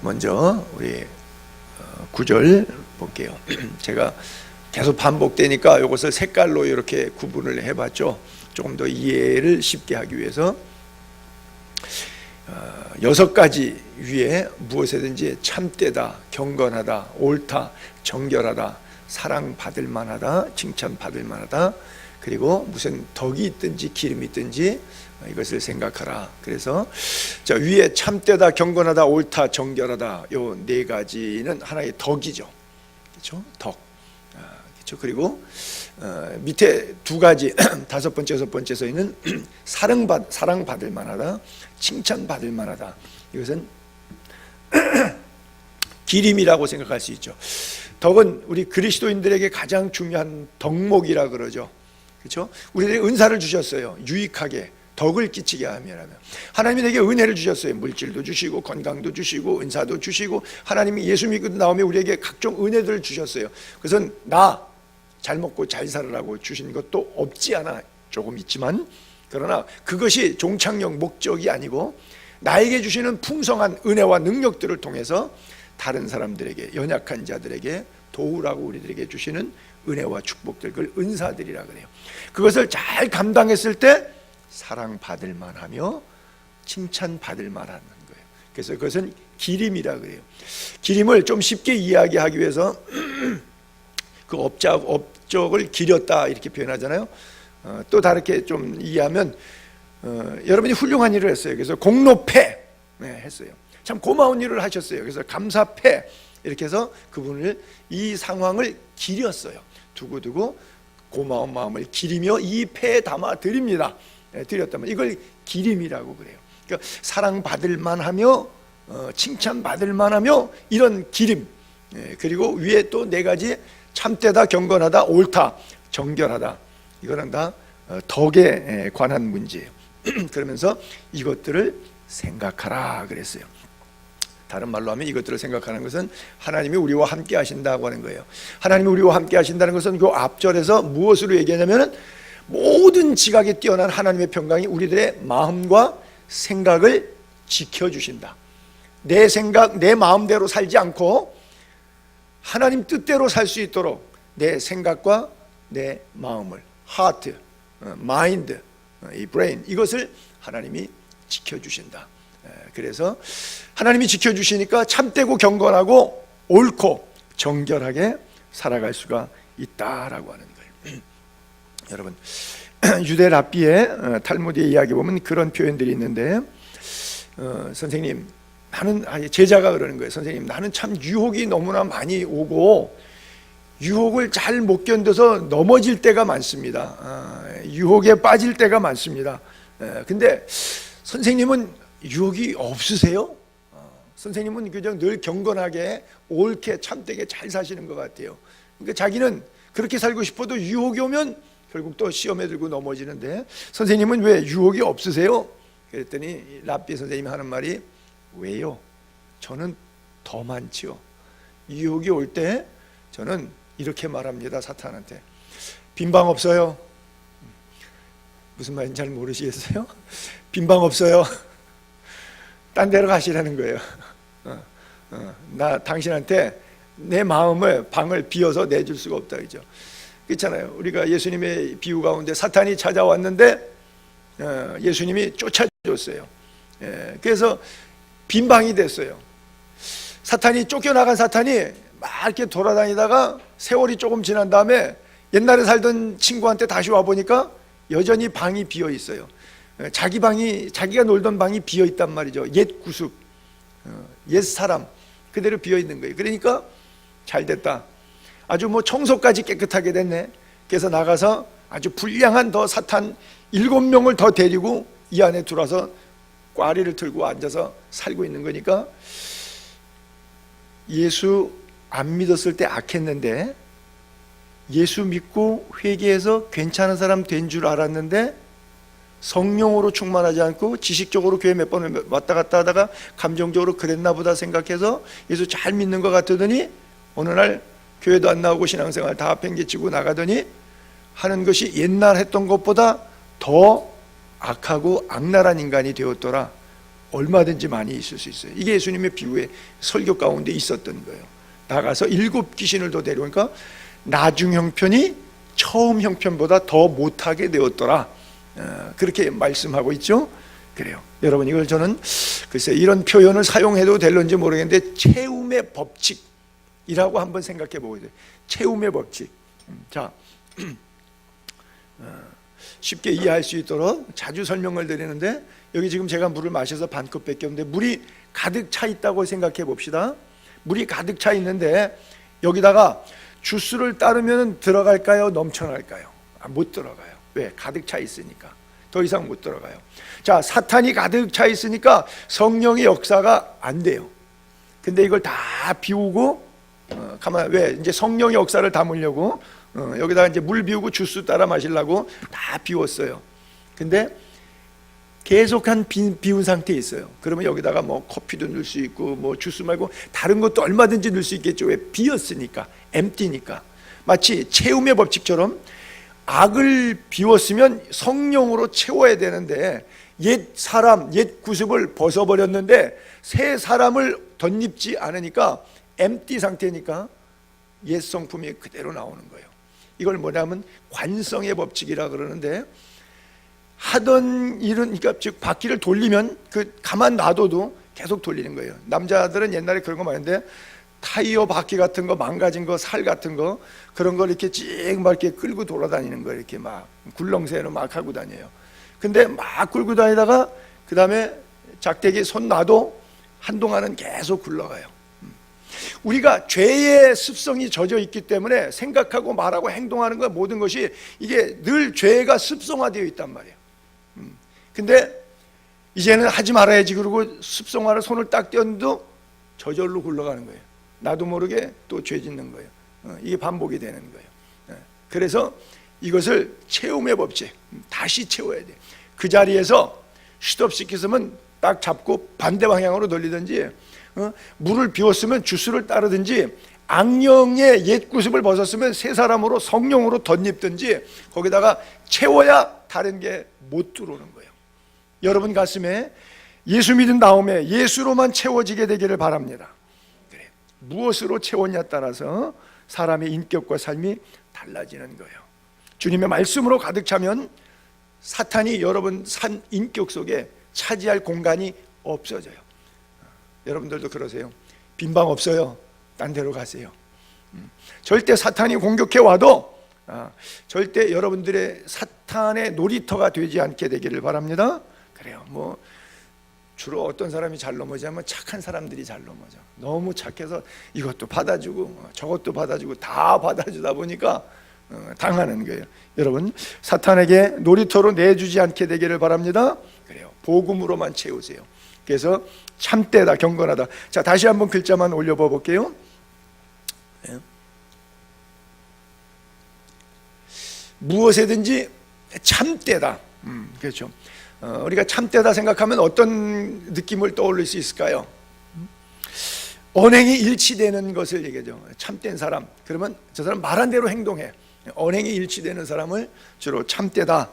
먼저 우리 9절 볼게요. 제가 계속 반복되니까 이것을 색깔로 이렇게 구분을 해봤죠. 조금 더 이해를 쉽게 하기 위해서 6가지 위에 무엇이든지 참되다, 경건하다, 옳다, 정결하다, 사랑받을 만하다, 칭찬받을 만하다, 그리고 무슨 덕이 있든지 기름이 있든지 이것을 생각하라. 그래서 자, 위에 참되다, 경건하다, 옳다, 정결하다, 요 4가지는 하나의 덕이죠. 그렇죠? 덕. 그렇죠? 그리고 밑에 2가지 5번째, 6번째 서 있는 사랑받을 만하다, 칭찬받을 만하다. 이것은 기림이라고 생각할 수 있죠. 덕은 우리 그리스도인들에게 가장 중요한 덕목이라 그러죠. 그렇죠? 우리들에게 은사를 주셨어요. 유익하게 덕을 끼치게 하면 하나님이 내게 은혜를 주셨어요. 물질도 주시고 건강도 주시고 은사도 주시고 하나님이 예수 믿고 나오면 우리에게 각종 은혜들을 주셨어요. 그것은 나 잘 먹고 잘 살으라고 주신 것도 없지 않아 조금 있지만, 그러나 그것이 종착역 목적이 아니고 나에게 주시는 풍성한 은혜와 능력들을 통해서 다른 사람들에게, 연약한 자들에게 도우라고 우리들에게 주시는 은혜와 축복들, 그걸 은사들이라 그래요. 그것을 잘 감당했을 때 사랑받을 만하며 칭찬받을 만한 거예요. 그래서 그것은 기림이라 그래요. 기림을 좀 쉽게 이야기하기 위해서 그 업적을 기렸다 이렇게 표현하잖아요. 또 다르게 좀 이해하면 여러분이 훌륭한 일을 했어요. 그래서 공로패 했어요. 참 고마운 일을 하셨어요. 그래서 감사패 이렇게 해서 그분을, 이 상황을 기렸어요. 두고두고 고마운 마음을 기리며 이 패에 담아 드립니다. 드렸다면 이걸 기림이라고 그래요. 그러니까 사랑받을 만하며 칭찬받을 만하며 이런 기림. 그리고 위에 또 4가지 참되다, 경건하다, 옳다, 정결하다. 이거는 다 덕에 관한 문제예요. 그러면서 이것들을 생각하라 그랬어요. 다른 말로 하면 이것들을 생각하는 것은 하나님이 우리와 함께 하신다고 하는 거예요. 하나님이 우리와 함께 하신다는 것은 그 앞절에서 무엇으로 얘기하냐면은 모든 지각에 뛰어난 하나님의 평강이 우리들의 마음과 생각을 지켜주신다. 내 생각, 내 마음대로 살지 않고 하나님 뜻대로 살 수 있도록 내 생각과 내 마음을, 하트, 마인드, 이 브레인, 이것을 하나님이 지켜주신다. 그래서 하나님이 지켜주시니까 참되고 경건하고 옳고 정결하게 살아갈 수가 있다라고 하는 거예요. 여러분, 유대 랍비의 탈무드의 이야기 보면 그런 표현들이 있는데, 선생님, 나는, 제자가 그러는 거예요. 선생님, 나는 참 유혹이 너무나 많이 오고 유혹을 잘 못 견뎌서 넘어질 때가 많습니다. 유혹에 빠질 때가 많습니다. 근데 선생님은 유혹이 없으세요? 선생님은 그냥 늘 경건하게 옳게 참되게 잘 사시는 것 같아요. 그러니까 자기는 그렇게 살고 싶어도 유혹이 오면 결국 또 시험에 들고 넘어지는데 선생님은 왜 유혹이 없으세요? 그랬더니 랍비 선생님이 하는 말이, 왜요? 저는 더 많지요. 유혹이 올 때 저는 이렇게 말합니다. 사탄한테, 빈방 없어요. 무슨 말인지 잘 모르시겠어요? 빈방 없어요. 딴 데로 가시라는 거예요. 나 당신한테 내 마음을, 방을 비워서 내줄 수가 없다, 그죠? 그렇잖아요. 우리가 예수님의 비유 가운데 사탄이 찾아왔는데 예수님이 쫓아줬어요. 그래서 빈방이 됐어요. 사탄이, 쫓겨나간 사탄이 막 이렇게 돌아다니다가 세월이 조금 지난 다음에 옛날에 살던 친구한테 다시 와보니까 여전히 방이 비어 있어요. 자기 방이, 자기가 놀던 방이 비어 있단 말이죠. 옛 구숙, 옛 사람 그대로 비어 있는 거예요. 그러니까 잘 됐다, 아주 뭐 청소까지 깨끗하게 됐네. 그래서 나가서 아주 불량한 더 사탄 7명을 더 데리고 이 안에 들어와서 꽈리를 들고 앉아서 살고 있는 거니까, 예수 안 믿었을 때 악했는데 예수 믿고 회개해서 괜찮은 사람 된 줄 알았는데 성령으로 충만하지 않고 지식적으로 교회 몇 번 왔다 갔다 하다가 감정적으로 그랬나 보다 생각해서 예수 잘 믿는 것 같더니 어느 날 교회도 안 나오고 신앙생활 다 팽개치고 나가더니 하는 것이 옛날 했던 것보다 더 악하고 악랄한 인간이 되었더라. 얼마든지 많이 있을 수 있어요. 이게 예수님의 비유의 설교 가운데 있었던 거예요. 나가서 7 귀신을 더 데려오니까 나중 형편이 처음 형편보다 더 못하게 되었더라. 그렇게 말씀하고 있죠. 그래요. 여러분, 이걸 저는 글쎄 이런 표현을 사용해도 될런지 모르겠는데 채움의 법칙이라고 한번 생각해 보고 있어요. 채움의 법칙. 자, 쉽게 이해할 수 있도록 자주 설명을 드리는데, 여기 지금 제가 물을 마셔서 반컵밖에 없는데 물이 가득 차 있다고 생각해 봅시다. 물이 가득 차 있는데 여기다가 주스를 따르면 들어갈까요? 넘쳐날까요? 못 들어가요. 왜? 가득 차 있으니까. 더 이상 못 들어가요. 자, 사탄이 가득 차 있으니까 성령의 역사가 안 돼요. 근데 이걸 다 비우고 왜? 이제 성령의 역사를 담으려고 여기다가 이제 물 비우고 주스 따라 마시려고 다 비웠어요. 근데 계속한 비운 상태에 있어요. 그러면 여기다가 뭐 커피도 넣을 수 있고 뭐 주스 말고 다른 것도 얼마든지 넣을 수 있겠죠. 왜? 비었으니까, 엠티니까. 마치 채움의 법칙처럼 악을 비웠으면 성령으로 채워야 되는데 옛 사람, 옛 구습을 벗어버렸는데 새 사람을 덧입지 않으니까 엠티 상태니까 옛 성품이 그대로 나오는 거예요. 이걸 뭐냐면 관성의 법칙이라 그러는데, 하던 일은, 그러니까 즉 바퀴를 돌리면 그 가만 놔둬도 계속 돌리는 거예요. 남자들은 옛날에 그런 거 많은데 타이어 바퀴 같은 거 망가진 거, 살 같은 거, 그런 걸 이렇게 찍 막 이렇게 끌고 돌아다니는 거예요. 이렇게 막 굴렁쇠로 막 하고 다녀요. 근데 막 끌고 다니다가 그 다음에 작대기에 손 놔도 한동안은 계속 굴러가요. 우리가 죄의 습성이 젖어 있기 때문에 생각하고 말하고 행동하는 것, 모든 것이 이게 늘 죄가 습성화되어 있단 말이에요. 근데 이제는 하지 말아야지 그러고 습성화를 손을 딱 떼었는데도 저절로 굴러가는 거예요. 나도 모르게 또 죄 짓는 거예요. 이게 반복이 되는 거예요. 그래서 이것을 채움의 법칙, 다시 채워야 돼요. 그 자리에서 스톱시켰으면 딱 잡고 반대 방향으로 돌리든지, 물을 비웠으면 주스를 따르든지, 악령의 옛 구습을 벗었으면 새 사람으로 성령으로 덧입든지, 거기다가 채워야 다른 게 못 들어오는 거예요. 여러분 가슴에 예수 믿은 다음에 예수로만 채워지게 되기를 바랍니다. 그래, 무엇으로 채웠냐에 따라서 사람의 인격과 삶이 달라지는 거예요. 주님의 말씀으로 가득 차면 사탄이 여러분 산 인격 속에 차지할 공간이 없어져요. 여러분들도 그러세요? 빈방 없어요. 딴 데로 가세요. 절대 사탄이 공격해 와도 절대 여러분들의 사탄의 놀이터가 되지 않게 되기를 바랍니다. 그래요. 뭐 주로 어떤 사람이 잘 넘어지냐면 착한 사람들이 잘 넘어져. 너무 착해서 이것도 받아주고 저것도 받아주고 다 받아주다 보니까 당하는 거예요. 여러분, 사탄에게 놀이터로 내주지 않게 되기를 바랍니다. 그래요. 복음으로만 채우세요. 그래서 참되다, 경건하다. 자, 다시 한번 글자만 올려봐 볼게요. 무엇에든지 참되다. 그렇죠. 우리가 참되다 생각하면 어떤 느낌을 떠올릴 수 있을까요? 언행이 일치되는 것을 얘기하죠. 참된 사람. 그러면 저 사람 말한 대로 행동해. 언행이 일치되는 사람을 주로 참되다.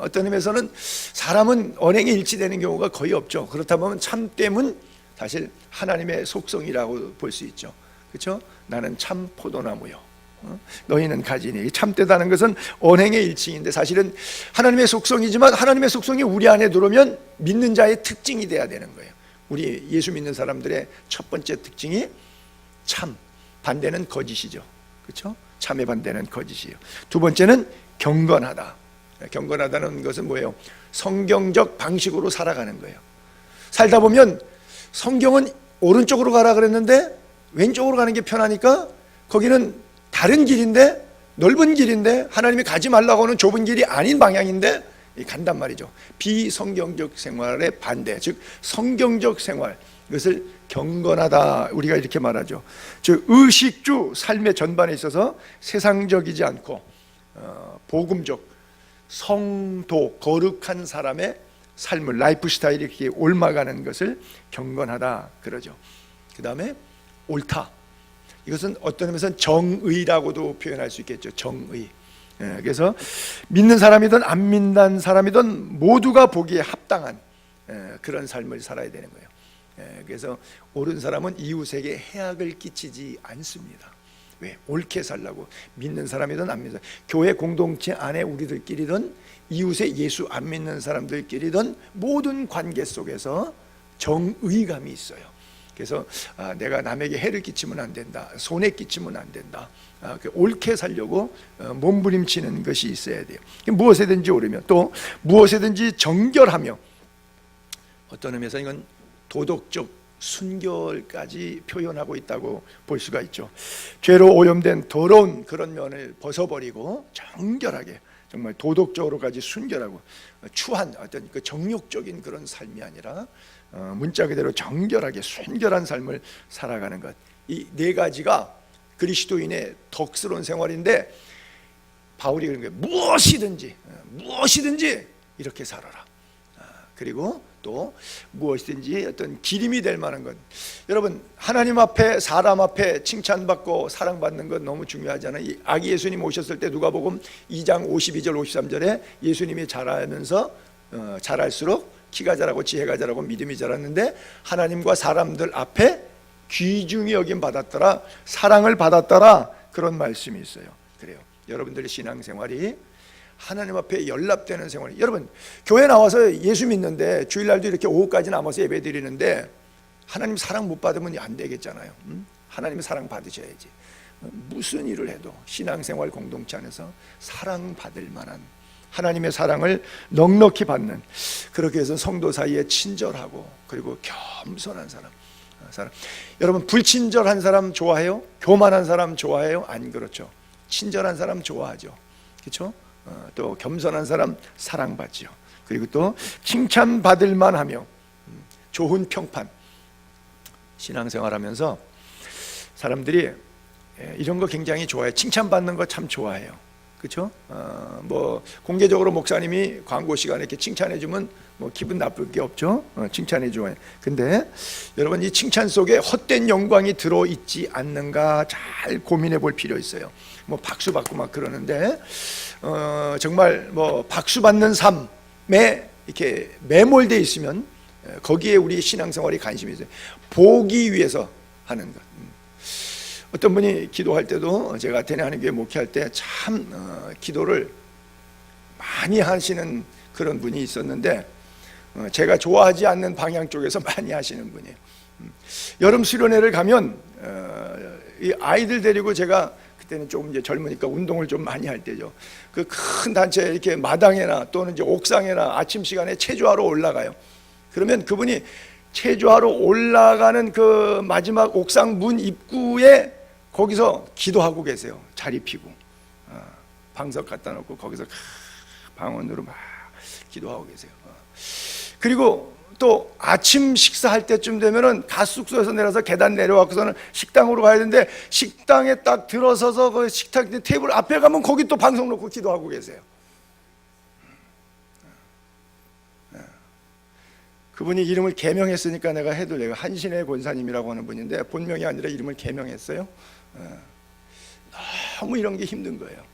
어떤 의미에서는 사람은 언행이 일치되는 경우가 거의 없죠. 그렇다 보면 참됨은 사실 하나님의 속성이라고 볼 수 있죠. 그렇죠? 나는 참 포도나무요. 너희는 가지니. 참되다는 것은 언행의 일치인데 사실은 하나님의 속성이지만 하나님의 속성이 우리 안에 들어오면 믿는 자의 특징이 돼야 되는 거예요. 우리 예수 믿는 사람들의 첫 번째 특징이 참, 반대는 거짓이죠. 그렇죠? 참의 반대는 거짓이에요. 두 번째는 경건하다. 경건하다는 것은 뭐예요? 성경적 방식으로 살아가는 거예요. 살다 보면 성경은 오른쪽으로 가라 그랬는데 왼쪽으로 가는 게 편하니까 거기는 다른 길인데, 넓은 길인데 하나님이 가지 말라고 하는 좁은 길이 아닌 방향인데 간단 말이죠. 비성경적 생활의 반대, 즉 성경적 생활, 이것을 경건하다 우리가 이렇게 말하죠. 즉 의식주 삶의 전반에 있어서 세상적이지 않고 복음적, 성도, 거룩한 사람의 삶을, 라이프 스타일이 이렇게 옮아가는 것을 경건하다 그러죠. 그 다음에 옳다. 이것은 어떤 의미에서는 정의라고도 표현할 수 있겠죠. 정의. 그래서 믿는 사람이든 안 믿는 사람이든 모두가 보기에 합당한 그런 삶을 살아야 되는 거예요. 그래서 옳은 사람은 이웃에게 해악을 끼치지 않습니다. 왜? 옳게 살라고. 믿는 사람이든 안 믿는 사람, 교회 공동체 안에 우리들끼리든 이웃의 예수 안 믿는 사람들끼리든 모든 관계 속에서 정의감이 있어요. 그래서 내가 남에게 해를 끼치면 안 된다, 손해 끼치면 안 된다, 옳게 살려고 몸부림치는 것이 있어야 돼요. 무엇에든지 옳으며 또 무엇에든지 정결하며, 어떤 의미에서 이건 도덕적 순결까지 표현하고 있다고 볼 수가 있죠. 죄로 오염된 더러운 그런 면을 벗어버리고 정결하게, 정말 도덕적으로까지 순결하고 추한 어떤 그 정욕적인 그런 삶이 아니라 문자 그대로 정결하게 순결한 삶을 살아가는 것, 이 네 가지가 그리스도인의 덕스러운 생활인데, 바울이 그런 거예요. 무엇이든지 이렇게 살아라. 그리고 또 무엇이든지 어떤 기림이 될 만한 것. 여러분, 하나님 앞에 사람 앞에 칭찬받고 사랑받는 건 너무 중요하잖아요. 이 아기 예수님 오셨을 때 누가복음 2장 52절 53절에 예수님이 자라면서 자랄수록 키가 자라고 지혜가 자라고 믿음이 자랐는데 하나님과 사람들 앞에 귀중히 여김 받았더라, 사랑을 받았더라, 그런 말씀이 있어요. 그래요. 여러분들의 신앙생활이 하나님 앞에 연락되는 생활이, 여러분 교회 나와서 예수 믿는데 주일날도 이렇게 오후까지 남아서 예배 드리는데 하나님 사랑 못 받으면 안 되겠잖아요. 하나님의 사랑 받으셔야지. 무슨 일을 해도 신앙생활 공동체 안에서 사랑받을 만한, 하나님의 사랑을 넉넉히 받는, 그렇게 해서 성도 사이에 친절하고 그리고 겸손한 사람. 여러분, 불친절한 사람 좋아해요? 교만한 사람 좋아해요? 안 그렇죠. 친절한 사람 좋아하죠. 그렇죠? 또 겸손한 사람 사랑받죠. 그리고 또 칭찬받을 만하며 좋은 평판. 신앙생활하면서 사람들이 이런 거 굉장히 좋아해요. 칭찬받는 거 참 좋아해요. 그렇죠? 뭐 공개적으로 목사님이 광고 시간에 이렇게 칭찬해주면 뭐 기분 나쁠 게 없죠. 칭찬해줘요. 근데 여러분, 이 칭찬 속에 헛된 영광이 들어있지 않는가 잘 고민해 볼 필요 있어요. 뭐 박수 받고 막 그러는데 정말 뭐 박수 받는 삶에 이렇게 매몰돼 있으면 거기에 우리 신앙생활이 관심이 있어요. 보기 위해서 하는 것. 어떤 분이 기도할 때도, 제가 아테네 하나님교회 목회할 때 참 기도를 많이 하시는 그런 분이 있었는데, 제가 좋아하지 않는 방향 쪽에서 많이 하시는 분이에요. 여름 수련회를 가면 이 아이들 데리고, 제가 그때는 조금 이제 젊으니까 운동을 좀 많이 할 때죠. 그 큰 단체 이렇게 마당에나 또는 이제 옥상에나 아침 시간에 체조하러 올라가요. 그러면 그분이 체조하러 올라가는 그 마지막 옥상 문 입구에 거기서 기도하고 계세요. 자리 피고 방석 갖다 놓고 거기서 방언으로 막 기도하고 계세요. 그리고 또 아침 식사할 때쯤 되면은 가숙소에서 내려서 계단 내려와서는 식당으로 가야 되는데, 식당에 딱 들어서서 그 식탁 테이블 앞에 가면 거기 또 방석 놓고 기도하고 계세요. 그분이 이름을 개명했으니까 내가 해둘래요. 한신의 권사님이라고 하는 분인데 본명이 아니라 이름을 개명했어요. 너무 이런 게 힘든 거예요.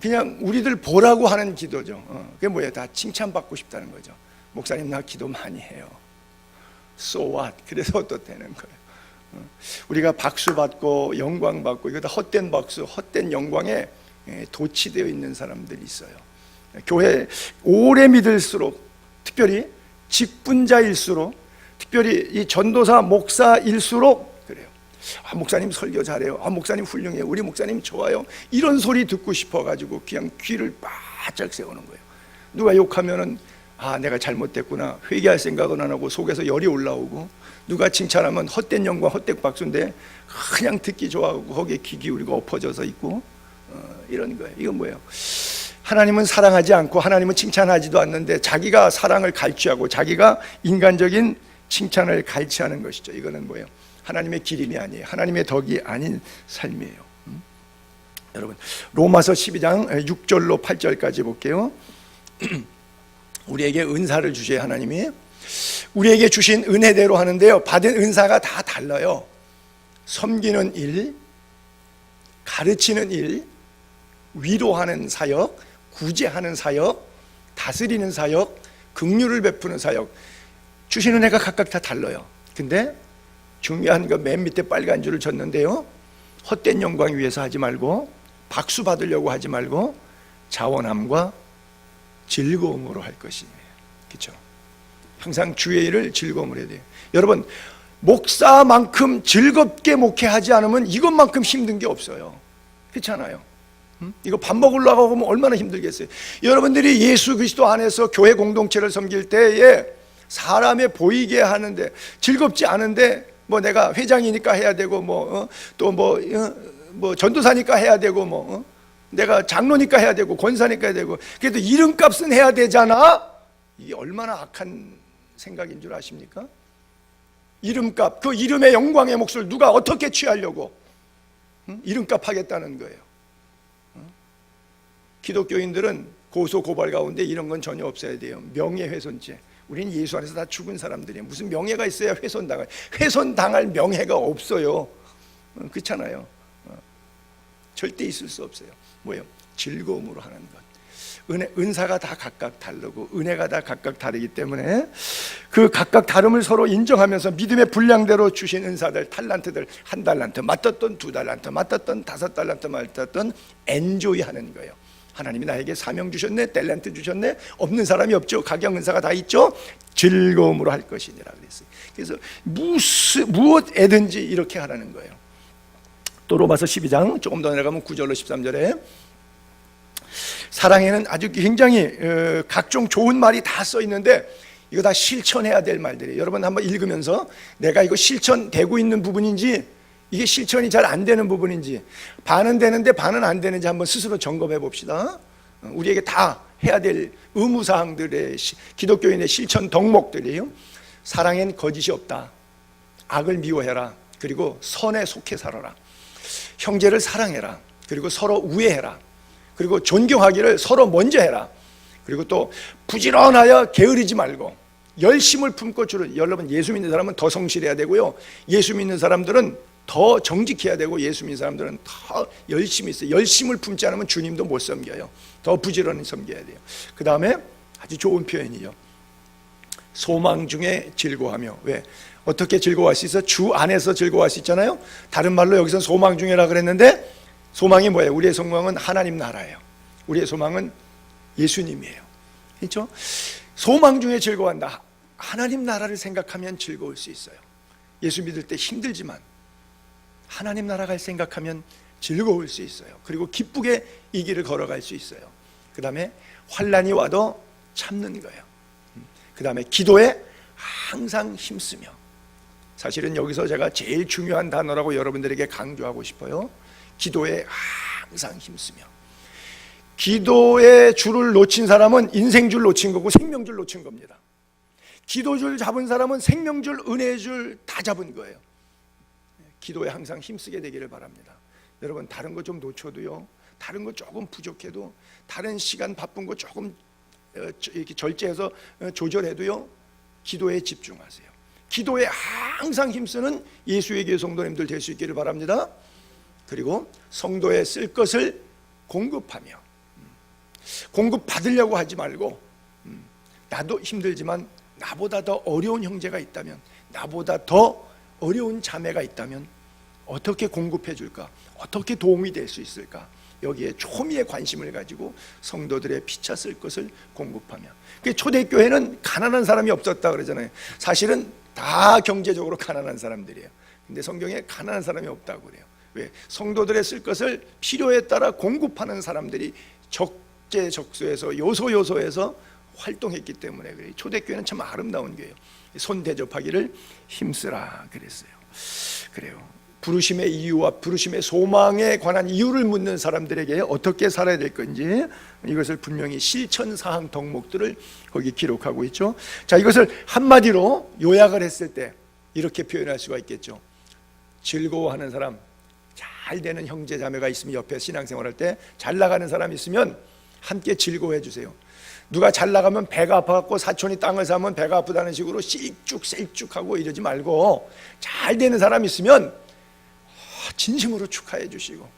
그냥 우리들 보라고 하는 기도죠. 그게 뭐예요? 다 칭찬받고 싶다는 거죠. 목사님 나 기도 많이 해요. So what? 그래서 어떻다는 거예요. 우리가 박수 받고 영광 받고, 이거 다 헛된 박수, 헛된 영광에 도취되어 있는 사람들이 있어요. 교회 오래 믿을수록, 특별히 직분자일수록, 특별히 이 전도사 목사일수록 그래요. 목사님 설교 잘해요. 목사님 훌륭해요. 우리 목사님 좋아요. 이런 소리 듣고 싶어가지고 그냥 귀를 바짝 세우는 거예요. 누가 욕하면은 내가 잘못됐구나, 회개할 생각은 안 하고 속에서 열이 올라오고, 누가 칭찬하면 헛된 영광 헛된 박수인데 그냥 듣기 좋아하고 거기에 귀 기울이고 엎어져서 있고, 이런 거예요. 이건 뭐예요? 하나님은 사랑하지 않고 하나님은 칭찬하지도 않는데 자기가 사랑을 갈취하고 자기가 인간적인 칭찬을 갈취하는 것이죠. 이거는 뭐예요? 하나님의 기림이 아니에요. 하나님의 덕이 아닌 삶이에요. 여러분, 로마서 12장 6절로 8절까지 볼게요. 우리에게 은사를 주셔야 하나님이 우리에게 주신 은혜대로 하는데요, 받은 은사가 다 달라요. 섬기는 일, 가르치는 일, 위로하는 사역, 구제하는 사역, 다스리는 사역, 긍휼을 베푸는 사역, 주신 은혜가 각각 다 달라요. 근데 중요한 거 맨 밑에 빨간 줄을 줬는데요, 헛된 영광 위해서 하지 말고, 박수 받으려고 하지 말고 자원함과 즐거움으로 할 것이에요. 그렇죠? 항상 주의 일을 즐거움으로 해야 돼요. 여러분, 목사만큼 즐겁게 목회하지 않으면 이것만큼 힘든 게 없어요. 그렇잖아요. 이거 밥 먹으려고 하면 얼마나 힘들겠어요. 여러분들이 예수 그리스도 안에서 교회 공동체를 섬길 때에 사람에 보이게 하는데 즐겁지 않은데, 뭐 내가 회장이니까 해야 되고, 또 전도사니까 해야 되고, 내가 장로니까 해야 되고, 권사니까 해야 되고, 그래도 이름값은 해야 되잖아. 이게 얼마나 악한 생각인 줄 아십니까? 이름값, 그 이름의 영광의 몫을 누가 어떻게 취하려고 이름값 하겠다는 거예요. 기독교인들은 고소 고발 가운데 이런 건 전혀 없어야 돼요. 명예훼손죄. 우리는 예수 안에서 다 죽은 사람들이에요. 무슨 명예가 있어야 훼손당할 명예가 없어요. 그렇잖아요. 절대 있을 수 없어요. 뭐예요? 즐거움으로 하는 것. 은사가 다 각각 다르고 은혜가 다 각각 다르기 때문에 그 각각 다름을 서로 인정하면서 믿음의 분량대로 주신 은사들, 탈란트들, 1달란트 맡았던 2달란트 맡았던 5달란트 맡았던 엔조이 하는 거예요. 하나님이 나에게 사명 주셨네, 탤런트 주셨네, 없는 사람이 없죠. 각양 은사가 다 있죠. 즐거움으로 할 것이니라 그랬어요. 그래서 무엇에든지 이렇게 하라는 거예요. 또 로마서 12장 조금 더 내려가면 9절로 13절에 사랑에는 아주 굉장히 각종 좋은 말이 다 써 있는데 이거 다 실천해야 될 말들이에요. 여러분 한번 읽으면서 내가 이거 실천되고 있는 부분인지, 이게 실천이 잘 안 되는 부분인지, 반은 되는데 반은 안 되는지 한번 스스로 점검해 봅시다. 우리에게 다 해야 될 의무사항들의 기독교인의 실천 덕목들이에요. 사랑엔 거짓이 없다. 악을 미워해라. 그리고 선에 속해 살아라. 형제를 사랑해라. 그리고 서로 우애해라. 그리고 존경하기를 서로 먼저 해라. 그리고 또 부지런하여 게으르지 말고 열심을 품고 주를. 여러분, 예수 믿는 사람은 더 성실해야 되고요, 예수 믿는 사람들은 더 정직해야 되고, 예수 믿는 사람들은 더 열심히 있어요. 열심을 품지 않으면 주님도 못 섬겨요. 더 부지런히 섬겨야 돼요. 그 다음에 아주 좋은 표현이요, 소망 중에 즐거워하며. 왜? 어떻게 즐거워할 수 있어? 주 안에서 즐거워할 수 있잖아요. 다른 말로 여기서 소망 중에라 그랬는데, 소망이 뭐예요? 우리의 소망은 하나님 나라예요. 우리의 소망은 예수님이에요. 그렇죠? 소망 중에 즐거워한다. 하나님 나라를 생각하면 즐거울 수 있어요. 예수 믿을 때 힘들지만 하나님 나라를 생각하면 즐거울 수 있어요. 그리고 기쁘게 이 길을 걸어갈 수 있어요. 그 다음에 환난이 와도 참는 거예요. 그 다음에 기도에 항상 힘쓰며. 사실은 여기서 제가 제일 중요한 단어라고 여러분들에게 강조하고 싶어요. 기도에 항상 힘쓰며. 기도의 줄을 놓친 사람은 인생줄 놓친 거고 생명줄 놓친 겁니다. 기도줄 잡은 사람은 생명줄, 은혜의 줄 다 잡은 거예요. 기도에 항상 힘쓰게 되기를 바랍니다. 여러분, 다른 거 좀 놓쳐도요, 다른 거 조금 부족해도, 다른 시간 바쁜 거 조금 이렇게 절제해서 조절해도요, 기도에 집중하세요. 기도에 항상 힘쓰는 예수의 교회 성도님들 될 수 있기를 바랍니다. 그리고 성도에 쓸 것을 공급하며, 공급받으려고 하지 말고, 나도 힘들지만 나보다 더 어려운 형제가 있다면, 나보다 더 어려운 자매가 있다면 어떻게 공급해 줄까? 어떻게 도움이 될 수 있을까? 여기에 초미의 관심을 가지고 성도들의 피차 쓸 것을 공급하며. 초대교회는 가난한 사람이 없었다 그러잖아요. 사실은 다 경제적으로 가난한 사람들이에요. 근데 성경에 가난한 사람이 없다고 그래요. 왜? 성도들의 쓸 것을 필요에 따라 공급하는 사람들이 적재적소에서 요소에서 활동했기 때문에 그래요. 초대교회는 참 아름다운 교회예요. 손 대접하기를 힘쓰라 그랬어요. 그래요. 부르심의 이유와 부르심의 소망에 관한 이유를 묻는 사람들에게 어떻게 살아야 될 건지, 이것을 분명히 실천사항 덕목들을 거기 기록하고 있죠. 자, 이것을 한마디로 요약을 했을 때 이렇게 표현할 수가 있겠죠. 즐거워하는 사람, 잘 되는 형제 자매가 있으면, 옆에 신앙생활할 때 잘 나가는 사람이 있으면 함께 즐거워해 주세요. 누가 잘 나가면 배가 아파갖고 사촌이 땅을 사면 배가 아프다는 식으로 씩쭉하고 이러지 말고, 잘 되는 사람이 있으면 진심으로 축하해 주시고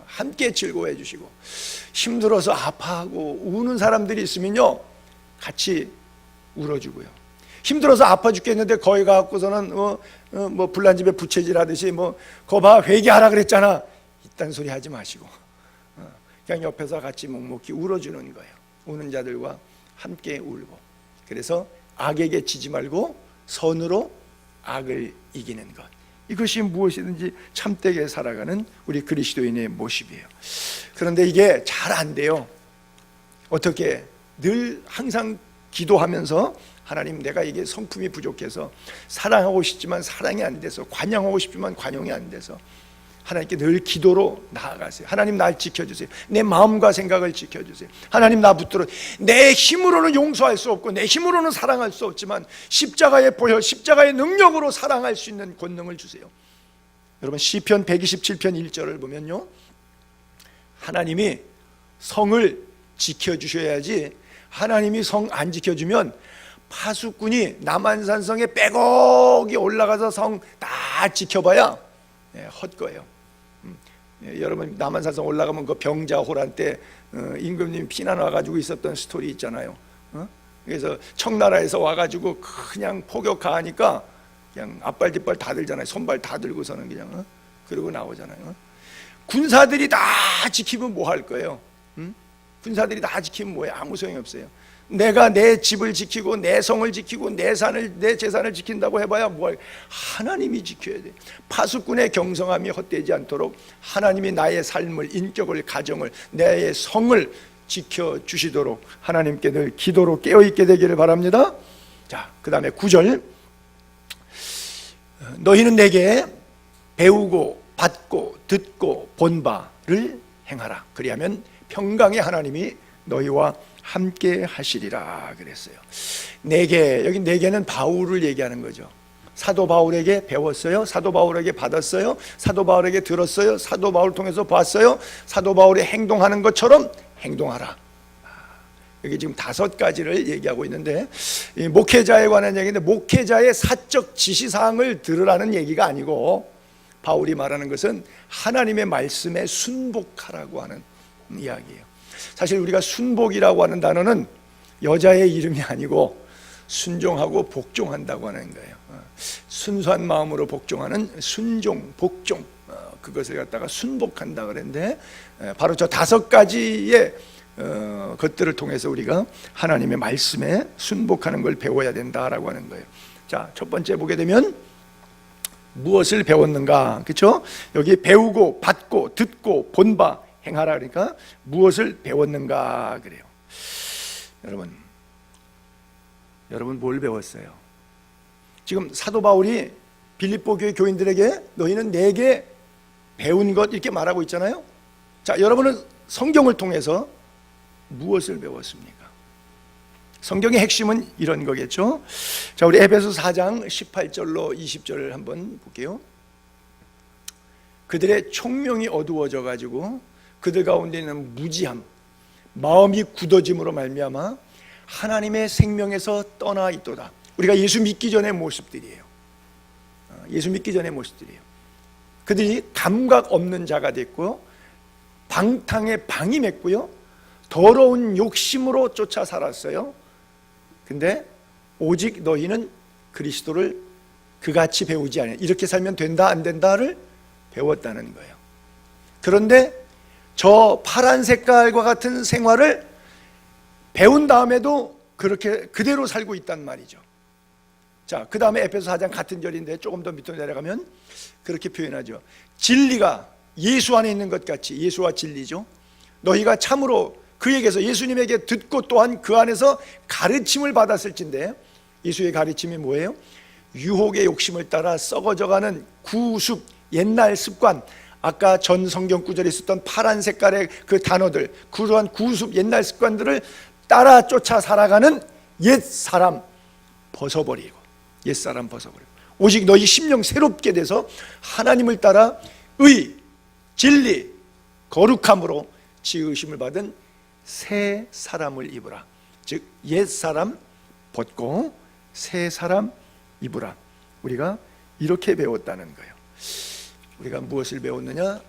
함께 즐거워해 주시고, 힘들어서 아파하고 우는 사람들이 있으면요, 같이 울어주고요. 힘들어서 아파 죽겠는데 거기 가갖고서는 뭐 불난 집에 부채질 하듯이 뭐 거봐 회개하라 그랬잖아 이딴 소리 하지 마시고 그냥 옆에서 같이 묵묵히 울어주는 거예요. 우는 자들과 함께 울고. 그래서 악에게 지지 말고 선으로 악을 이기는 것, 이것이 무엇이든지 참되게 살아가는 우리 그리스도인의 모습이에요. 그런데 이게 잘 안 돼요. 어떻게? 늘 항상 기도하면서 하나님, 내가 이게 성품이 부족해서 사랑하고 싶지만 사랑이 안 돼서, 관용하고 싶지만 관용이 안 돼서 하나님께 늘 기도로 나아가세요. 하나님, 날 지켜주세요. 내 마음과 생각을 지켜주세요. 하나님, 나 붙들어. 내 힘으로는 용서할 수 없고 내 힘으로는 사랑할 수 없지만 십자가의 보혈, 십자가의 능력으로 사랑할 수 있는 권능을 주세요. 여러분, 시편 127편 1절을 보면요, 하나님이 성을 지켜주셔야지, 하나님이 성 안 지켜주면 파수꾼이 남한산성에 빼곡이 올라가서 성 다 지켜봐야 헛거예요. 여러분, 남한산성 올라가면 그 병자호란 때 임금님 피난 와가지고 있었던 스토리 있잖아요. 그래서 청나라에서 와가지고 그냥 포격하니까 그냥 앞발 뒷발 다 들잖아요. 손발 다 들고서는 그냥 그러고 나오잖아요. 군사들이 다 지키면 뭐 할 거예요? 군사들이 다 지키면 뭐예요? 아무 소용이 없어요. 내가 내 집을 지키고 내 성을 지키고 내 재산을 지킨다고 해봐야 뭐할? 하나님이 지켜야 돼. 파수꾼의 경성함이 헛되지 않도록 하나님이 나의 삶을, 인격을, 가정을, 내 성을 지켜주시도록 하나님께 늘 기도로 깨어있게 되기를 바랍니다. 자, 그 다음에 9절, 너희는 내게 배우고 받고 듣고 본 바를 행하라. 그리하면 평강의 하나님이 너희와 함께 하시리라 그랬어요. 내게, 여기 내게는 바울을 얘기하는 거죠. 사도 바울에게 배웠어요. 사도 바울에게 받았어요. 사도 바울에게 들었어요. 사도 바울을 통해서 봤어요. 사도 바울이 행동하는 것처럼 행동하라. 여기 지금 5가지를 얘기하고 있는데, 이 목회자에 관한 얘기인데, 목회자의 사적 지시사항을 들으라는 얘기가 아니고, 바울이 말하는 것은 하나님의 말씀에 순복하라고 하는 이야기예요. 사실 우리가 순복이라고 하는 단어는 여자의 이름이 아니고 순종하고 복종한다고 하는 거예요. 순수한 마음으로 복종하는 순종, 복종, 그것을 갖다가 순복한다 그랬는데, 바로 저 5가지의 것들을 통해서 우리가 하나님의 말씀에 순복하는 걸 배워야 된다라고 하는 거예요. 자, 첫 번째 보게 되면 무엇을 배웠는가, 그렇죠? 여기 배우고 받고 듣고 본 바 행하라 그러니까 무엇을 배웠는가 그래요. 여러분 뭘 배웠어요? 지금 사도 바울이 빌립보 교회 교인들에게 너희는 내게 배운 것 이렇게 말하고 있잖아요. 자, 여러분은 성경을 통해서 무엇을 배웠습니까? 성경의 핵심은 이런 거겠죠. 자, 우리 에베소 4장 18절로 20절을 한번 볼게요. 그들의 총명이 어두워져 가지고 그들 가운데 있는 무지함, 마음이 굳어짐으로 말미암아 하나님의 생명에서 떠나 있도다. 우리가 예수 믿기 전의 모습들이에요. 예수 믿기 전의 모습들이에요. 그들이 감각 없는 자가 됐고 방탕에 방이 맺고요, 더러운 욕심으로 쫓아 살았어요. 근데 오직 너희는 그리스도를 그같이 배우지 않아. 이렇게 살면 된다 안 된다를 배웠다는 거예요. 그런데 저 파란 색깔과 같은 생활을 배운 다음에도 그렇게 그대로 살고 있단 말이죠. 자, 그 다음에 에베소 4장 같은 절인데 조금 더 밑으로 내려가면 그렇게 표현하죠. 진리가 예수 안에 있는 것 같이, 예수와 진리죠. 너희가 참으로 그에게서, 예수님에게 듣고 또한 그 안에서 가르침을 받았을진데, 예수의 가르침이 뭐예요? 유혹의 욕심을 따라 썩어져가는 구습, 옛날 습관, 아까 전 성경 구절에 있었던 파란 색깔의 그 단어들, 그러한 구습, 옛날 습관들을 따라 쫓아 살아가는 옛사람 벗어버리고, 옛사람 벗어버리고 오직 너희 심령 새롭게 돼서 하나님을 따라 의, 진리, 거룩함으로 지으심을 받은 새 사람을 입으라. 즉 옛사람 벗고 새 사람 입으라. 우리가 이렇게 배웠다는 거예요. 우리가 무엇을 배웠느냐?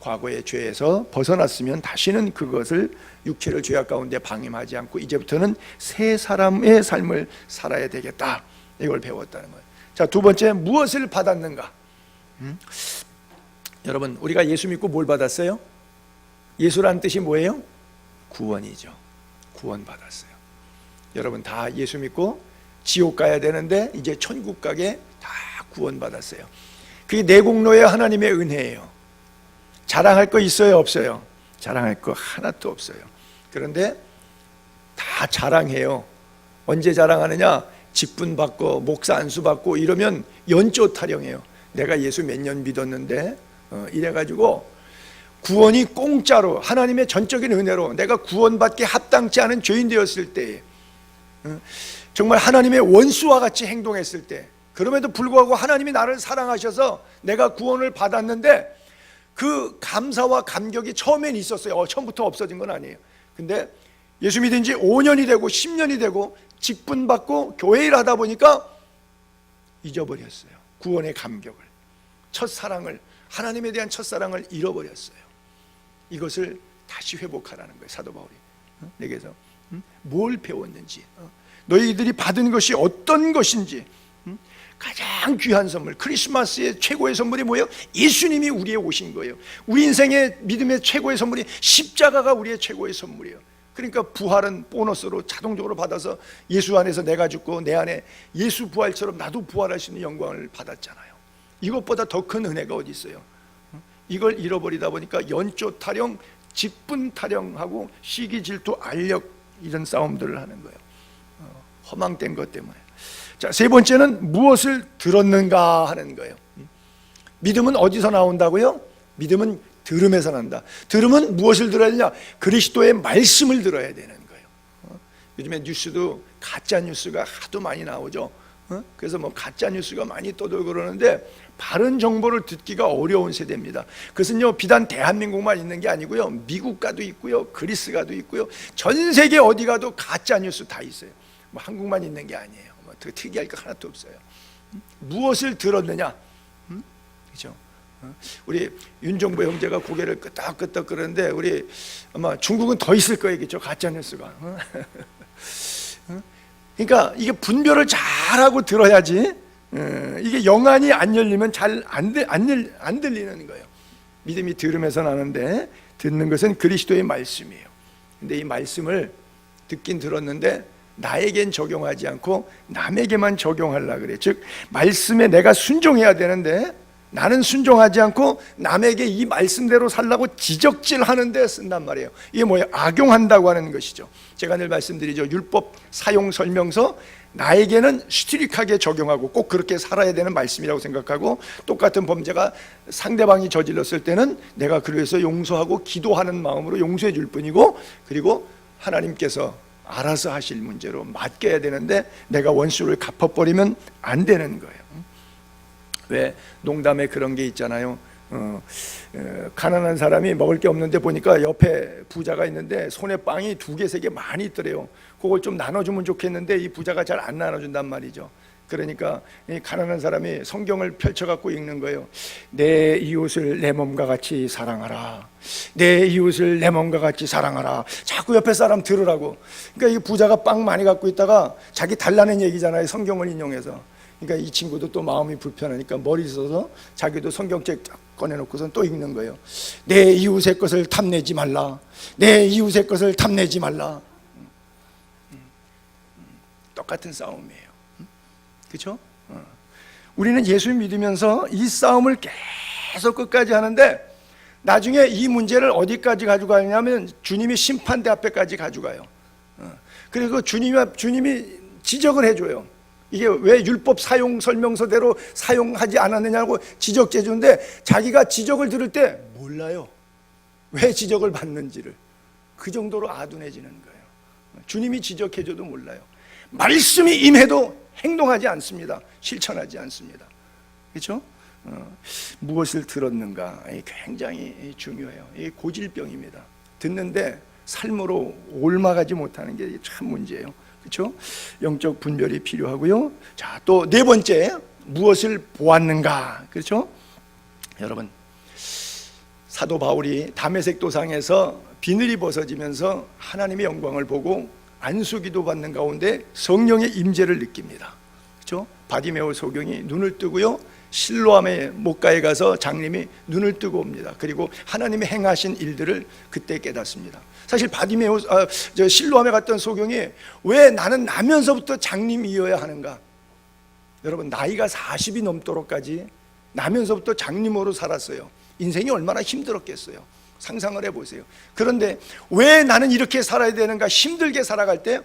과거의 죄에서 벗어났으면 다시는 그것을 육체를 죄악 가운데 방임하지 않고 이제부터는 새 사람의 삶을 살아야 되겠다. 이걸 배웠다는 거예요. 자, 두 번째, 무엇을 받았는가? 여러분, 우리가 예수 믿고 뭘 받았어요? 예수란 뜻이 뭐예요? 구원이죠. 구원 받았어요. 여러분 다 예수 믿고 지옥 가야 되는데 이제 천국 가게 다 구원 받았어요. 그게 내공로의 하나님의 은혜예요. 자랑할 거 있어요, 없어요? 자랑할 거 하나도 없어요. 그런데 다 자랑해요. 언제 자랑하느냐? 직분 받고 목사 안수 받고 이러면 연조 타령해요. 내가 예수 몇 년 믿었는데 이래가지고 구원이 공짜로 하나님의 전적인 은혜로 내가 구원받기 합당치 않은 죄인 되었을 때, 정말 하나님의 원수와 같이 행동했을 때, 그럼에도 불구하고 하나님이 나를 사랑하셔서 내가 구원을 받았는데 그 감사와 감격이 처음엔 있었어요. 처음부터 없어진 건 아니에요. 근데 예수 믿은 지 5년이 되고 10년이 되고 직분 받고 교회 일 하다 보니까 잊어버렸어요. 구원의 감격을, 첫사랑을, 하나님에 대한 첫사랑을 잃어버렸어요. 이것을 다시 회복하라는 거예요. 사도 바울이 내게서 뭘 배웠는지, 너희들이 받은 것이 어떤 것인지. 가장 귀한 선물, 크리스마스의 최고의 선물이 뭐예요? 예수님이 우리에 오신 거예요. 우리 인생의 믿음의 최고의 선물이 십자가가 우리의 최고의 선물이에요. 그러니까 부활은 보너스로 자동적으로 받아서 예수 안에서 내가 죽고 내 안에 예수 부활처럼 나도 부활할 수 있는 영광을 받았잖아요. 이것보다 더 큰 은혜가 어디 있어요? 이걸 잃어버리다 보니까 연조 타령, 직분 타령하고 시기 질투 알력 이런 싸움들을 하는 거예요. 허망된 것 때문에. 자, 세 번째는 무엇을 들었는가 하는 거예요. 믿음은 어디서 나온다고요? 믿음은 들음에서 난다. 들음은 무엇을 들어야 되냐? 그리스도의 말씀을 들어야 되는 거예요. 요즘에 뉴스도 가짜 뉴스가 하도 많이 나오죠. 그래서 뭐 가짜 뉴스가 많이 떠돌고 그러는데 바른 정보를 듣기가 어려운 세대입니다. 그것은요, 비단 대한민국만 있는 게 아니고요, 미국 가도 있고요, 그리스 가도 있고요, 전 세계 어디 가도 가짜 뉴스 다 있어요. 뭐 한국만 있는 게 아니에요. 뭐 특이할 거 하나도 없어요. 무엇을 들었느냐? 그렇죠? 우리 윤정보 형제가 고개를 끄덕끄덕 그러는데 우리 아마 중국은 더 있을 거예요, 그렇죠? 가짜 뉴스가. 그러니까 이게 분별을 잘하고 들어야지. 이게 영안이 안 열리면 잘 안 들리는 거예요. 믿음이 들음에서 나는데 듣는 것은 그리스도의 말씀이에요. 근데 이 말씀을 듣긴 들었는데 나에겐 적용하지 않고 남에게만 적용하려고 그래. 즉 말씀에 내가 순종해야 되는데 나는 순종하지 않고 남에게 이 말씀대로 살라고 지적질하는 데 쓴단 말이에요. 이게 뭐예요? 악용한다고 하는 것이죠. 제가 늘 말씀드리죠. 율법 사용 설명서 나에게는 스트릭하게 적용하고 꼭 그렇게 살아야 되는 말씀이라고 생각하고, 똑같은 범죄가 상대방이 저질렀을 때는 내가 그래서 용서하고 기도하는 마음으로 용서해 줄 뿐이고, 그리고 하나님께서 알아서 하실 문제로 맡겨야 되는데 내가 원수를 갚아버리면 안 되는 거예요. 왜 농담에 그런 게 있잖아요. 가난한 사람이 먹을 게 없는데 보니까 옆에 부자가 있는데 손에 빵이 2개, 3개 많이 있더래요. 그걸 좀 나눠주면 좋겠는데 이 부자가 잘 안 나눠준단 말이죠. 그러니까 이 가난한 사람이 성경을 펼쳐갖고 읽는 거예요. 내 이웃을 내 몸과 같이 사랑하라. 내 이웃을 내 몸과 같이 사랑하라. 자꾸 옆에 사람 들으라고. 그러니까 이 부자가 빵 많이 갖고 있다가 자기 달라는 얘기잖아요, 성경을 인용해서. 그러니까 이 친구도 또 마음이 불편하니까 머리 써서 자기도 성경책 쫙 꺼내놓고선 또 읽는 거예요. 내 이웃의 것을 탐내지 말라. 내 이웃의 것을 탐내지 말라. 똑같은 싸움이에요. 그렇죠? 우리는 예수 믿으면서 이 싸움을 계속 끝까지 하는데 나중에 이 문제를 어디까지 가져가냐면 주님이 심판대 앞에까지 가져가요. 그리고 주님이 지적을 해줘요. 이게 왜 율법 사용 설명서대로 사용하지 않았느냐고 지적해 주는데 자기가 지적을 들을 때 몰라요. 왜 지적을 받는지를. 그 정도로 아둔해지는 거예요. 주님이 지적해 줘도 몰라요. 말씀이 임해도 행동하지 않습니다. 실천하지 않습니다. 그렇죠? 무엇을 들었는가 굉장히 중요해요. 이게 고질병입니다. 듣는데 삶으로 옮아가지 못하는 게 참 문제예요. 그렇죠? 영적 분별이 필요하고요. 자, 또 네 번째, 무엇을 보았는가? 그렇죠? 여러분, 사도 바울이 다메섹 도상에서 비늘이 벗어지면서 하나님의 영광을 보고 안수기도 받는 가운데 성령의 임재를 느낍니다. 그렇죠? 바디메오 소경이 눈을 뜨고요, 실로암의 목가에 가서 장님이 눈을 뜨고 옵니다. 그리고 하나님이 행하신 일들을 그때 깨닫습니다. 사실 실로암에 갔던 소경이 왜 나는 나면서부터 장님이어야 하는가? 여러분, 나이가 40이 넘도록까지 나면서부터 장님으로 살았어요. 인생이 얼마나 힘들었겠어요. 상상을 해보세요. 그런데 왜 나는 이렇게 살아야 되는가? 힘들게 살아갈 때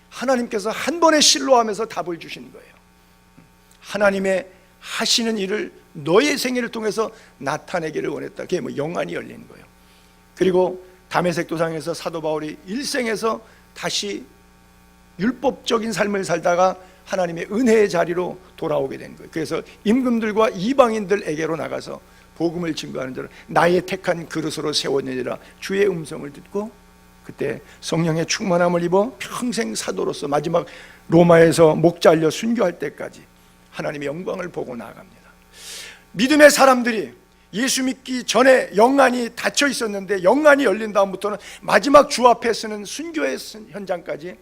하나님께서 한 번에 실로암에서 답을 주시는 거예요. 하나님의 하시는 일을 너의 생애를 통해서 나타내기를 원했다. 그게 영안이 열리는 거예요. 그리고 다메섹 도상에서 사도 바울이 일생에서 다시 율법적인 삶을 살다가 하나님의 은혜의 자리로 돌아오게 된 거예요. 그래서 임금들과 이방인들에게로 나가서 복음을 증거하는 자로 나의 택한 그릇으로 세웠느니라 주의 음성을 듣고 그때 성령의 충만함을 입어 평생 사도로서 마지막 로마에서 목 잘려 순교할 때까지 하나님의 영광을 보고 나아갑니다. 믿음의 사람들이 예수 믿기 전에 영안이 닫혀 있었는데 영안이 열린 다음부터는 마지막 주 앞에 서는 순교의 현장까지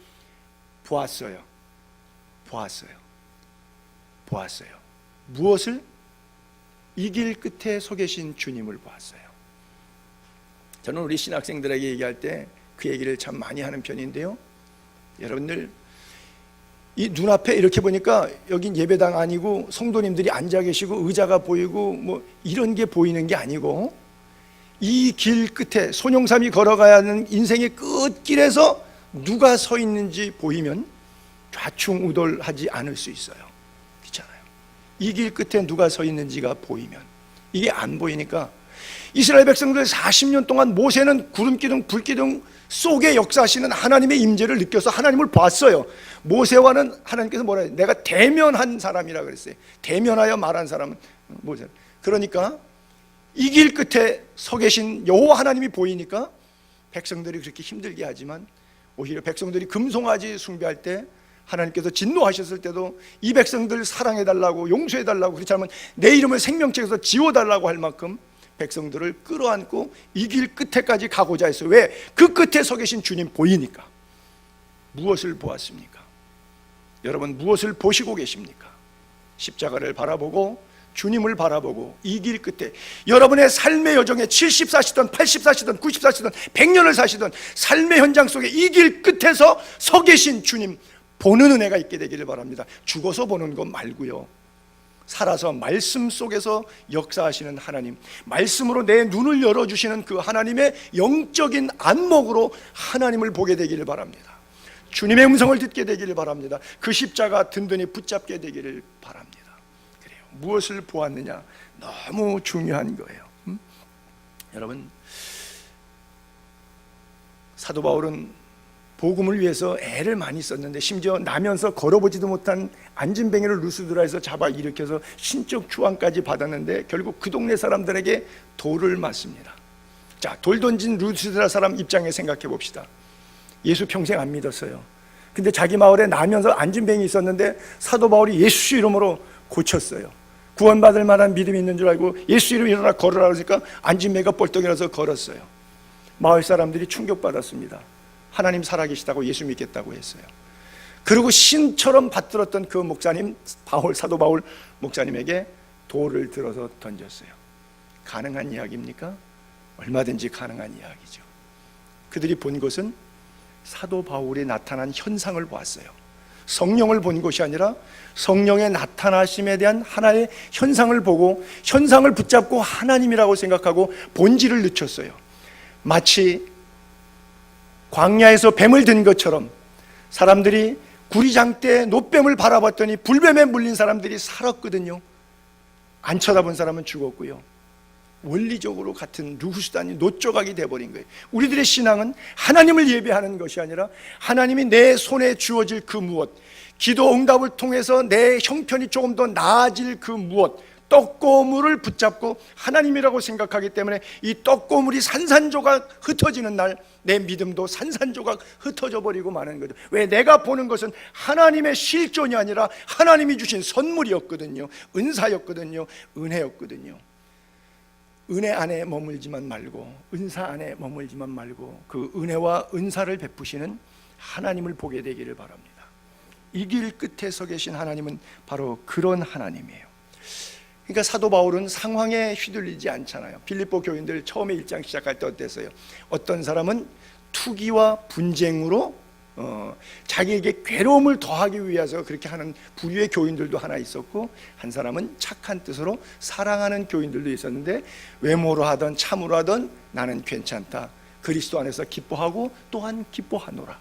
보았어요. 무엇을? 이 길 끝에 서 계신 주님을 보았어요. 저는 우리 신학생들에게 얘기할 때 그 얘기를 참 많이 하는 편인데요, 여러분들 이 눈앞에 이렇게 보니까 여긴 예배당 아니고 성도님들이 앉아 계시고 의자가 보이고 뭐 이런 게 보이는 게 아니고 이 길 끝에 손용삼이 걸어가야 하는 인생의 끝길에서 누가 서 있는지 보이면 좌충우돌하지 않을 수 있어요. 그렇잖아요. 이 길 끝에 누가 서 있는지가 보이면, 이게 안 보이니까 이스라엘 백성들 40년 동안 모세는 구름기둥 불기둥 속에 역사하시는 하나님의 임재를 느껴서 하나님을 봤어요. 모세와는 하나님께서 뭐라 해요? 내가 대면한 사람이라 그랬어요. 대면하여 말한 사람은 모세. 그러니까 이 길 끝에 서 계신 여호와 하나님이 보이니까 백성들이 그렇게 힘들게 하지만 오히려 백성들이 금송아지 숭배할 때 하나님께서 진노하셨을 때도 이 백성들 사랑해달라고 용서해달라고, 그렇지 않으면 내 이름을 생명책에서 지워달라고 할 만큼 백성들을 끌어안고 이 길 끝에까지 가고자 했어요. 왜? 그 끝에 서 계신 주님 보이니까. 무엇을 보았습니까? 여러분, 무엇을 보시고 계십니까? 십자가를 바라보고 주님을 바라보고 이 길 끝에 여러분의 삶의 여정에 70 사시든 80 사시든 90 사시든 100년을 사시든 삶의 현장 속에 이 길 끝에서 서 계신 주님 보는 은혜가 있게 되기를 바랍니다. 죽어서 보는 것 말고요, 살아서 말씀 속에서 역사하시는 하나님, 말씀으로 내 눈을 열어주시는 그 하나님의 영적인 안목으로 하나님을 보게 되기를 바랍니다. 주님의 음성을 듣게 되기를 바랍니다. 그 십자가 든든히 붙잡게 되기를 바랍니다. 그래요. 무엇을 보았느냐, 너무 중요한 거예요. 여러분, 사도 바울은 복음을 위해서 애를 많이 썼는데 심지어 나면서 걸어보지도 못한 안진뱅이를 루스드라에서 잡아 일으켜서 신적 추앙까지 받았는데 결국 그 동네 사람들에게 돌을 맞습니다. 자, 돌 던진 루스드라 사람 입장에 생각해 봅시다. 예수 평생 안 믿었어요. 근데 자기 마을에 나면서 안진뱅이 있었는데 사도 바울이 예수 이름으로 고쳤어요. 구원받을 만한 믿음이 있는 줄 알고 예수 이름 일어나 걸으라 그러니까 안진뱅이가 벌떡 일어나서 걸었어요. 마을 사람들이 충격받았습니다. 하나님 살아계시다고 예수 믿겠다고 했어요. 그리고 신처럼 받들었던 그 목사님, 사도 바울 목사님에게 돌을 들어서 던졌어요. 가능한 이야기입니까? 얼마든지 가능한 이야기죠. 그들이 본 것은 사도 바울이 나타난 현상을 보았어요. 성령을 본 것이 아니라 성령의 나타나심에 대한 하나의 현상을 보고 현상을 붙잡고 하나님이라고 생각하고 본질을 늦췄어요. 마치 광야에서 뱀을 든 것처럼 사람들이 구리장 때 노뱀을 바라봤더니 불뱀에 물린 사람들이 살았거든요. 안 쳐다본 사람은 죽었고요. 원리적으로 같은 누구수단이 노조각이 돼버린 거예요. 우리들의 신앙은 하나님을 예배하는 것이 아니라 하나님이 내 손에 주어질 그 무엇, 기도 응답을 통해서 내 형편이 조금 더 나아질 그 무엇, 떡고물을 붙잡고 하나님이라고 생각하기 때문에 이 떡고물이 산산조각 흩어지는 날 내 믿음도 산산조각 흩어져 버리고 마는 거죠. 왜? 내가 보는 것은 하나님의 실존이 아니라 하나님이 주신 선물이었거든요. 은사였거든요. 은혜였거든요. 은혜 안에 머물지만 말고 은사 안에 머물지만 말고 그 은혜와 은사를 베푸시는 하나님을 보게 되기를 바랍니다. 이 길 끝에 서 계신 하나님은 바로 그런 하나님이에요. 그러니까 사도 바울은 상황에 휘둘리지 않잖아요. 빌립보 교인들 처음에 1장 시작할 때 어땠어요? 어떤 사람은 투기와 분쟁으로 자기에게 괴로움을 더하기 위해서 그렇게 하는 부류의 교인들도 하나 있었고, 한 사람은 착한 뜻으로 사랑하는 교인들도 있었는데, 외모로 하던 참으로 하던 나는 괜찮다, 그리스도 안에서 기뻐하고 또한 기뻐하노라.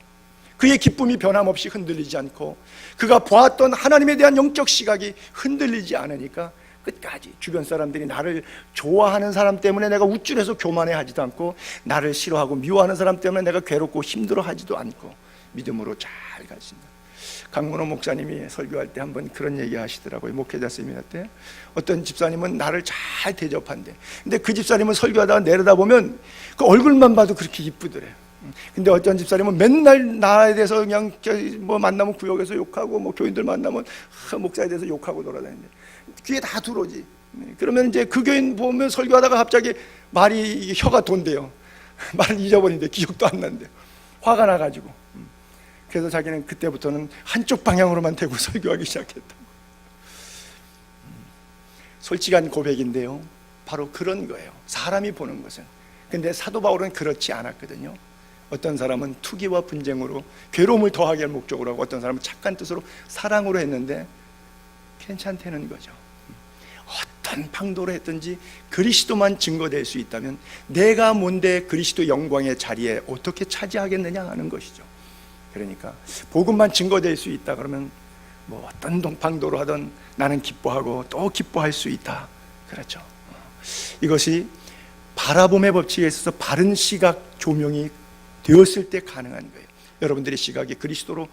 그의 기쁨이 변함없이 흔들리지 않고 그가 보았던 하나님에 대한 영적 시각이 흔들리지 않으니까 끝까지 주변 사람들이 나를 좋아하는 사람 때문에 내가 우쭐해서 교만해하지도 않고, 나를 싫어하고 미워하는 사람 때문에 내가 괴롭고 힘들어하지도 않고 믿음으로 잘 가신다. 강문호 목사님이 설교할 때 한번 그런 얘기 하시더라고요. 목회자 세미나 때 어떤 집사님은 나를 잘 대접한대. 근데 그 집사님은 설교하다가 내려다보면 그 얼굴만 봐도 그렇게 이쁘더래요. 근데 어떤 집사님은 맨날 나에 대해서 그냥 뭐 만나면 구역에서 욕하고, 뭐 교인들 만나면 목사에 대해서 욕하고 돌아다니는데 귀에 다 들어오지. 그러면 이제 그 교인 보면 설교하다가 갑자기 말이 혀가 돈대요. 말을 잊어버린대. 기억도 안 난대요. 화가 나가지고. 그래서 자기는 그때부터는 한쪽 방향으로만 대고 설교하기 시작했다고. 솔직한 고백인데요, 바로 그런 거예요. 사람이 보는 것은. 근데 사도 바울은 그렇지 않았거든요. 어떤 사람은 투기와 분쟁으로 괴로움을 더하게 할 목적으로 하고, 어떤 사람은 착한 뜻으로 사랑으로 했는데 괜찮다는 거죠. 어떤 방도로 했든지 그리스도만 증거될 수 있다면 내가 뭔데 그리스도 영광의 자리에 어떻게 차지하겠느냐 하는 것이죠. 그러니까 복음만 증거될 수 있다 그러면 뭐 어떤 방도로 하든 나는 기뻐하고 또 기뻐할 수 있다. 그렇죠. 이것이 바라봄의 법칙에 있어서 바른 시각 조명이 되었을 때 가능한 거예요. 여러분들의 시각이 그리스도로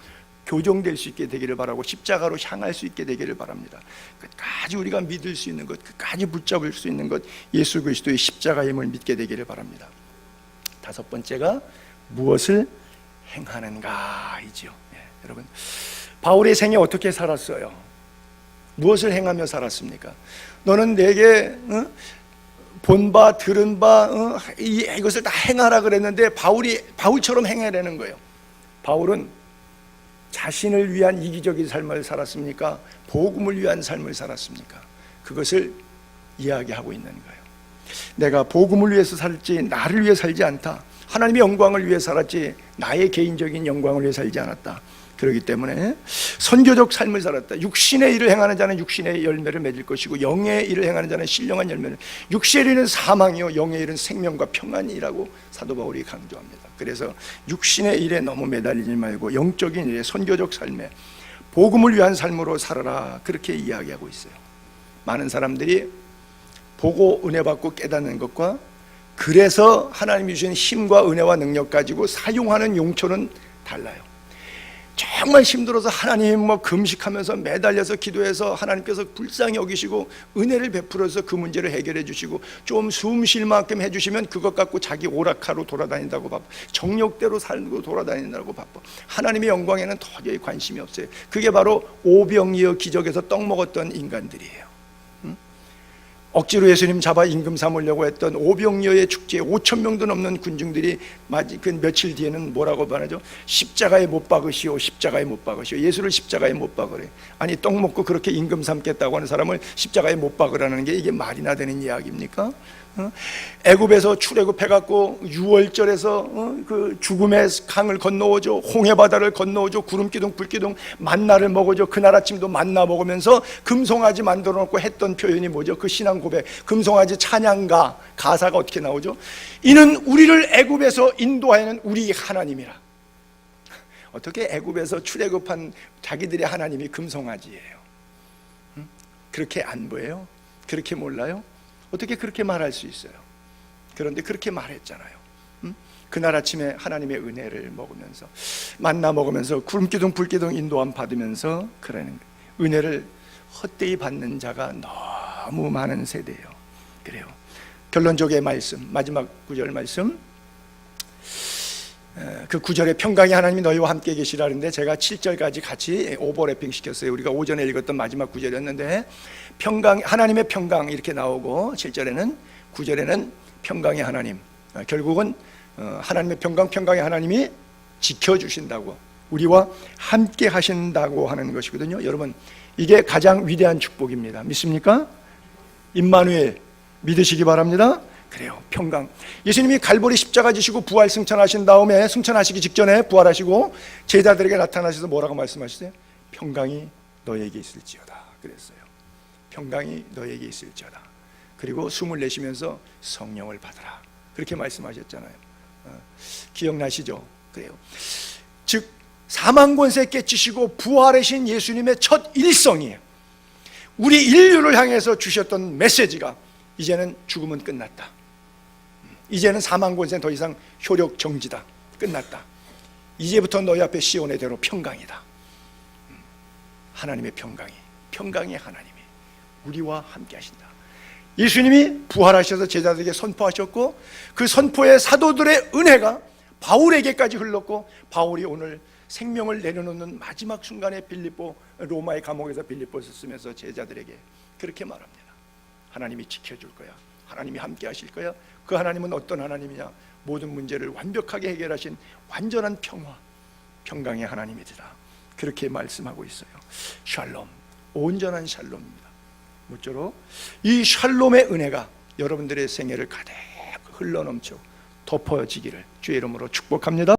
교정될 수 있게 되기를 바라고 십자가로 향할 수 있게 되기를 바랍니다. 끝까지 우리가 믿을 수 있는 것, 끝까지 붙잡을 수 있는 것, 예수 그리스도의 십자가의 힘을 믿게 되기를 바랍니다. 다섯 번째가 무엇을 행하는가이죠. 여러분, 바울의 생애 어떻게 살았어요? 무엇을 행하며 살았습니까? 너는 내게 본 바 들은 바 이것을 다 행하라 그랬는데 바울처럼 행하라는 거예요. 바울은 자신을 위한 이기적인 삶을 살았습니까? 복음을 위한 삶을 살았습니까? 그것을 이야기하고 있는 거예요. 내가 복음을 위해서 살지 나를 위해 살지 않다. 하나님의 영광을 위해 살았지 나의 개인적인 영광을 위해 살지 않았다. 그렇기 때문에 선교적 삶을 살았다. 육신의 일을 행하는 자는 육신의 열매를 맺을 것이고, 영의 일을 행하는 자는 신령한 열매를. 육신의 일은 사망이요 영의 일은 생명과 평안이라고 사도 바울이 강조합니다. 그래서 육신의 일에 너무 매달리지 말고 영적인 일에, 선교적 삶에 복음을 위한 삶으로 살아라, 그렇게 이야기하고 있어요. 많은 사람들이 보고 은혜 받고 깨닫는 것과 그래서 하나님이 주신 힘과 은혜와 능력 가지고 사용하는 용처는 달라요. 정말 힘들어서 하나님 금식하면서 매달려서 기도해서 하나님께서 불쌍히 여기시고 은혜를 베풀어서 그 문제를 해결해 주시고 좀 숨 쉴 만큼 해주시면 그것 갖고 자기 오락하러 돌아다닌다고 바빠. 정욕대로 살고 돌아다닌다고 바빠. 하나님의 영광에는 도저히 관심이 없어요. 그게 바로 오병이어 기적에서 떡 먹었던 인간들이에요. 억지로 예수님 잡아 임금 삼으려고 했던 오병이어의 축제에 5,000명도 넘는 군중들이 그 며칠 뒤에는 뭐라고 말하죠? 십자가에 못 박으시오, 십자가에 못 박으시오. 예수를 십자가에 못 박으래. 아니 떡 먹고 그렇게 임금 삼겠다고 하는 사람을 십자가에 못 박으라는 게 이게 말이나 되는 이야기입니까? 애굽에서 출애굽해갖고 6월절에서 그 죽음의 강을 건너오죠. 홍해바다를 건너오죠. 구름기둥 불기둥 만나를 먹어죠. 그날 아침도 만나 먹으면서 금송아지 만들어 놓고 했던 표현이 뭐죠? 그 신앙 고백, 금송아지 찬양가 가사가 어떻게 나오죠? 이는 우리를 애굽에서 인도하는 우리 하나님이라. 어떻게 애굽에서 출애굽한 자기들의 하나님이 금송아지예요? 그렇게 안 보여요? 그렇게 몰라요? 어떻게 그렇게 말할 수 있어요? 그런데 그렇게 말했잖아요. 그날 아침에 하나님의 은혜를 먹으면서 만나 먹으면서 구름기둥 불기둥 인도함 받으면서 그러는 은혜를 헛되이 받는 자가 너무 많은 세대예요. 그래요. 결론적인 말씀, 마지막 9절 말씀, 그 9절에 평강이 하나님이 너희와 함께 계시라는데 제가 7절까지 같이 오버래핑 시켰어요. 우리가 오전에 읽었던 마지막 9절이었는데 평강, 하나님의 평강 이렇게 나오고 7절에는 9절에는 평강의 하나님, 결국은 하나님의 평강의 하나님이 지켜주신다고, 우리와 함께 하신다고 하는 것이거든요. 여러분, 이게 가장 위대한 축복입니다. 믿습니까? 임마누엘 믿으시기 바랍니다. 그래요, 평강. 예수님이 갈보리 십자가 지시고 부활 승천하신 다음에, 승천하시기 직전에 부활하시고 제자들에게 나타나셔서 뭐라고 말씀하시세요? 평강이 너에게 있을지어다 그랬어요. 평강이 너에게 있을지어다. 그리고 숨을 내쉬면서 성령을 받아라, 그렇게 말씀하셨잖아요. 기억나시죠? 그래요. 즉 사망 권세 깨치시고 부활하신 예수님의 첫 일성이에요. 우리 인류를 향해서 주셨던 메시지가 이제는 죽음은 끝났다. 이제는 사망 권세는 더 이상 효력 정지다. 끝났다. 이제부터 너희 앞에 시온의 대로 평강이다. 하나님의 평강의 하나님이 우리와 함께 하신다. 예수님이 부활하셔서 제자들에게 선포하셨고, 그 선포의 사도들의 은혜가 바울에게까지 흘렀고, 바울이 오늘 생명을 내려놓는 마지막 순간에 로마의 감옥에서 빌립보서 쓰면서 제자들에게 그렇게 말합니다. 하나님이 지켜줄 거야. 하나님이 함께 하실 거야. 그 하나님은 어떤 하나님이냐? 모든 문제를 완벽하게 해결하신 완전한 평강의 하나님이시다. 그렇게 말씀하고 있어요. 샬롬, 온전한 샬롬입니다. 모쪼록 이 샬롬의 은혜가 여러분들의 생애를 가득 흘러넘쳐 덮어지기를 주의 이름으로 축복합니다.